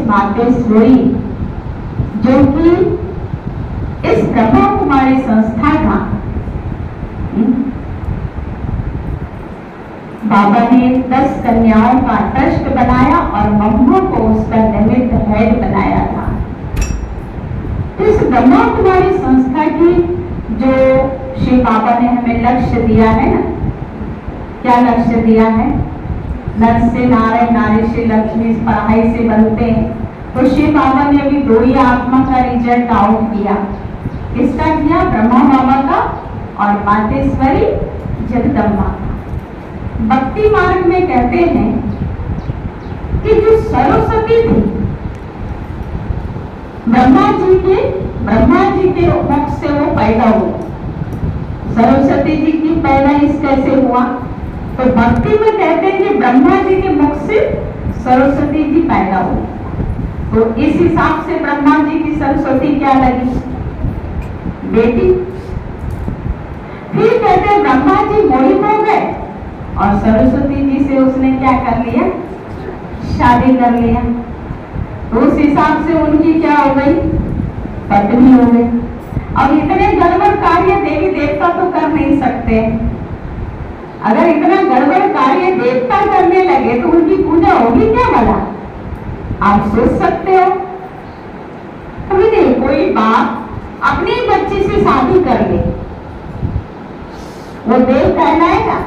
मातेश्वरी जो कि इस ब्रह्मा कुमारी संस्था का बाबा ने 10 कन्याओं का ट्रस्ट बनाया और मम्मा को उसका निमित्त हेड बनाया था। इस ब्रह्मा कुमारी संस्था की जो श्री बाबा ने हमें लक्ष्य दिया है ना, क्या लक्ष्य दिया है? नर से नारायण, नारी से लक्ष्मी, इस पढ़ाई से बनते हैं। तो श्री बाबा ने अभी 2 ही आत्मा का रिजल्ट आउट किया। किसका किया? ब्रह्मा बाबा का और मातेश्वरी जगदम्बा का। भक्ति मार्ग में कहते हैं कि जो सरस्वती थी ब्रह्मा जी के मुख से वो पैदा हुई। सरस्वती जी की पैदाइश कैसे हुआ? तो भक्ति में कहते हैं कि ब्रह्मा जी के मुख से सरस्वती जी पैदा हुई। तो इस हिसाब से ब्रह्मा जी की सरस्वती क्या लगी? बेटी। फिर कहते हैं ब्रह्मा जी मोहित हो गए और सरस्वती जी से उसने क्या कर लिया? शादी कर लिया। तो उस हिसाब से उनकी क्या हो गई? पत्नी हो गई। अब इतने गड़बड़ कार्य देवी देवता तो कर नहीं सकते। अगर इतना गड़बड़ कार्य देवता करने लगे तो उनकी पूजा होगी क्या भला? आप सोच सकते हो? कभी नहीं कोई बाप अपनी बच्ची से शादी कर ले, वो देव कहलाएगा?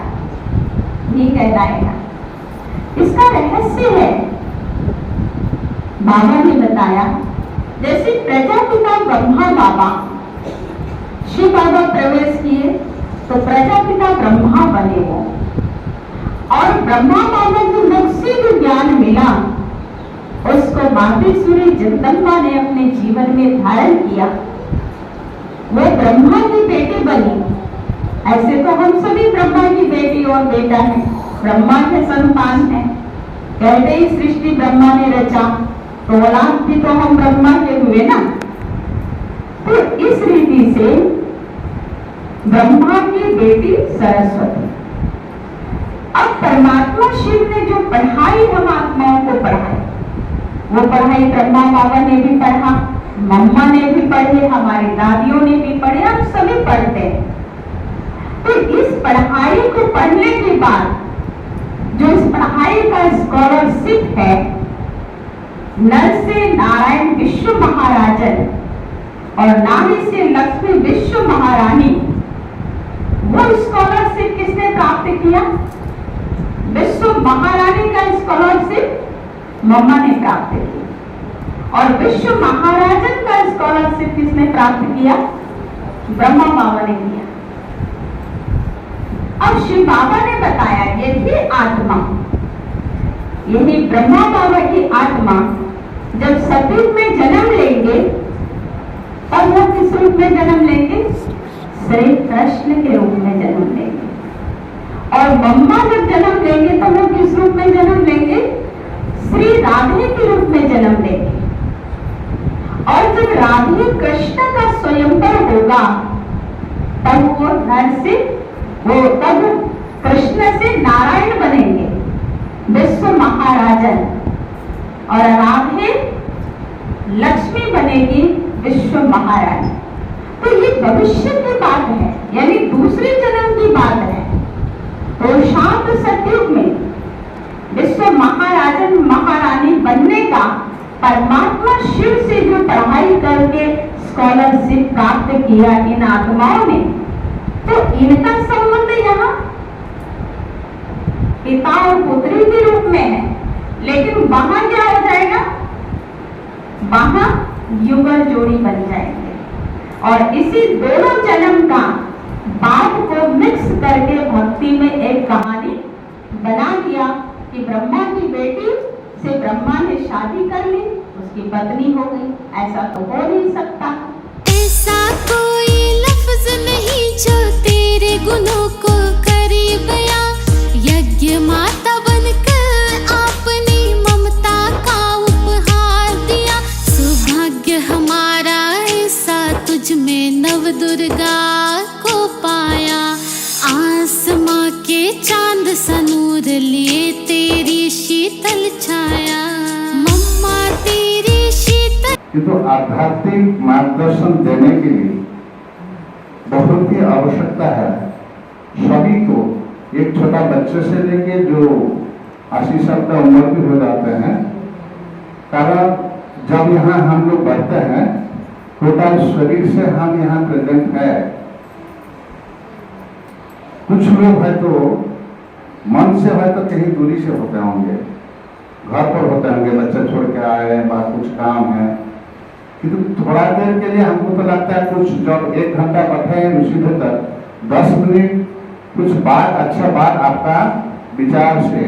नहीं कहलाएगा। इसका रहस्य है, बाबा ने बताया। जैसे प्रजापिता ब्रह्मा बाबा, शिव बाबा प्रवेश किए तो प्रजापिता ब्रह्मा बने वो, और ब्रह्मा बाबा को मुख से जो ज्ञान मिला उसको मातेश्वरी जगदम्बा ने अपने जीवन में धारण किया। वो ब्रह्मा की बेटी बनी। ऐसे तो हम सभी ब्रह्मा की बेटी और बेटा हैं, ब्रह्मा के संतान हैं। कहते ही सृष्टि ब्रह्मा ने रचा, तो औलाद भी तो हम ब्रह्मा के हुए ना। तो इस रीति से ब्रह्मा की बेटी सरस्वती। अब परमात्मा शिव ने जो पढ़ाई हम आत्माओं को पढ़ाई, वो पढ़ाई ब्रह्मा बाबा ने भी पढ़ा, मम्मा ने भी पढ़े, हमारी दादियों ने भी पढ़े, हम सभी पढ़ते हैं। तो इस पढ़ाई को पढ़ने के बाद जो इस पढ़ाई का स्कॉलरशिप है, नर से नारायण विश्व महाराजन और नारी से लक्ष्मी विश्व महारानी, वो स्कॉलरशिप किसने प्राप्त किया? विश्व महारानी का स्कॉलरशिप मम्मा ने प्राप्त किया। और विश्व महाराजन का स्कॉलरशिप किसने प्राप्त किया? ब्रह्मा बाबा ने किया। अब शिव बाबा ने बताया यही आत्मा, यही ब्रह्मा बाबा की आत्मा जब सतयुग में जन्म लेंगे तब वो किस रूप में जन्म लेंगे? श्री कृष्ण के रूप में जन्म लेंगे। और मम्मा जब जन्म लेंगे तो वो किस रूप में जन्म लेंगे? श्री राधे के रूप में जन्म लेंगे। और जब राधे कृष्ण का स्वयंवर होगा तब वो नर से तब कृष्ण से नारायण बनेंगे, विश्व महाराजन, और राधे लक्ष्मी बनेगी विश्व महारानी। तो ये भविष्य की बात है, यानी दूसरे जन्म की बात है। तो शांत सतयुग में विश्व महाराजन महारानी बनने का परमात्मा शिव से जो पढ़ाई करके स्कॉलरशिप प्राप्त किया इन आत्माओं ने, तो इनका संबंध यहाँ पिता और पुत्री के रूप में है। लेकिन वहां क्या हो जाएगा? वहां युगल जोड़ी बन जाएंगे। और इसी दोनों जन्म का बात को मिक्स करके भक्ति में एक कहानी बना दिया कि ब्रह्मा की बेटी से ब्रह्मा ने शादी कर ली, उसकी पत्नी हो गई। ऐसा तो हो नहीं सकता। ऐसा कोई लफ्ज नहीं जो तेरे गुणों को करे बयां। यज्ञ माता बनकर आपने ममता का उपहार दिया। सौभाग्य हमारा नव दुर्गा को पाया, आसमां के चांद सा नूर लिए तेरी शीतल छाया, मम्मा तेरी शीतल। कि तो आध्यात्मिक मार्गदर्शन देने के लिए बहुत ही आवश्यकता है सभी को, एक छोटा बच्चे से लेके जो 80 साल का उम्र भी हो जाते हैं। कारण जब यहाँ हम लोग बैठते हैं टोटल शरीर से हम यहाँ प्रेजेंट है। कुछ लोग है तो मन से है तो कहीं दूरी से होते होंगे, घर पर होते होंगे, बच्चे छोड़ के आए बा कुछ काम है, किंतु थोड़ा देर के लिए हमको तो लगता है कुछ जब 1 घंटा बैठे हैं उसी भीतर 10 मिनट कुछ बात अच्छा बात आपका विचार से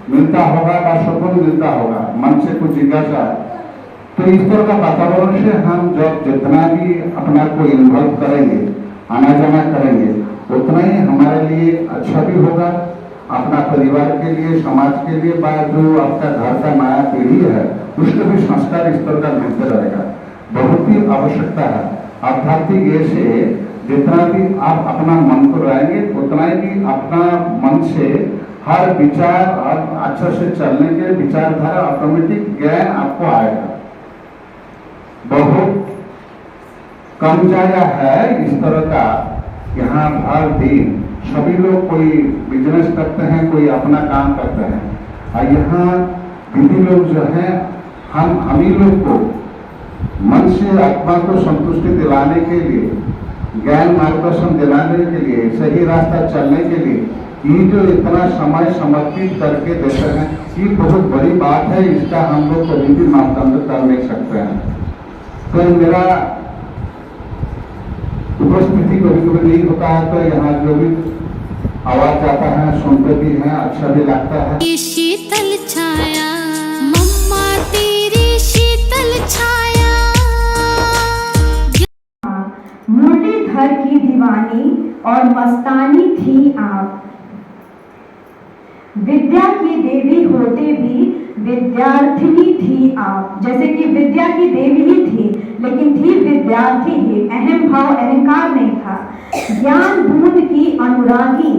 मिलता होगा या सुकून मिलता होगा, मन से कुछ जिज्ञासा। तो इस तरह का वातावरण से हम जब जितना भी अपना को इन्वॉल्व करेंगे, आना जाना करेंगे, उतना ही हमारे लिए अच्छा भी होगा, अपना परिवार के लिए, समाज के लिए, बा जो आपका घर का नया पीढ़ी है उसको भी संस्कार इस तरह का मिलते रहेगा। बहुत ही आवश्यकता है आध्यात्मिक ये से जितना भी आप अपना मन को रहेंगे उतना ही अपना मन से हर विचार और अच्छे से चलने के विचारधारा ऑटोमेटिक ज्ञान आपको आएगा। बहुत कम जगह है इस तरह का, यहाँ हर दिन सभी लोग कोई बिजनेस करते हैं, कोई अपना काम करते हैं, और यहाँ दीदी लोग जो है हम ही लोग को मन से आत्मा को संतुष्टि दिलाने के लिए, ज्ञान मार्गदर्शन दिलाने के लिए, सही रास्ता चलने के लिए ये जो इतना समय समर्पित करके देते हैं, ये बहुत बड़ी बात है। इसका हम लोग कभी भी मापदंड कर नहीं सकते हैं। तो मेरा उपस्थिति कभी कभी नहीं होता है तो यहाँ जो भी आवाज आता है सुनते भी हैं, अच्छा भी लगता है। शीतल छाया, मम्मा तेरी शीतल छाया। मुरलीधर की दीवानी और मस्तानी थी आप, विद्या की देवी होते भी विद्यार्थिनी थी आप। जैसे कि विद्या की देवी ही थी लेकिन थी विद्यार्थी ही, अहम भाव अहंकार नहीं था। ज्ञान बूंद की अनुरागी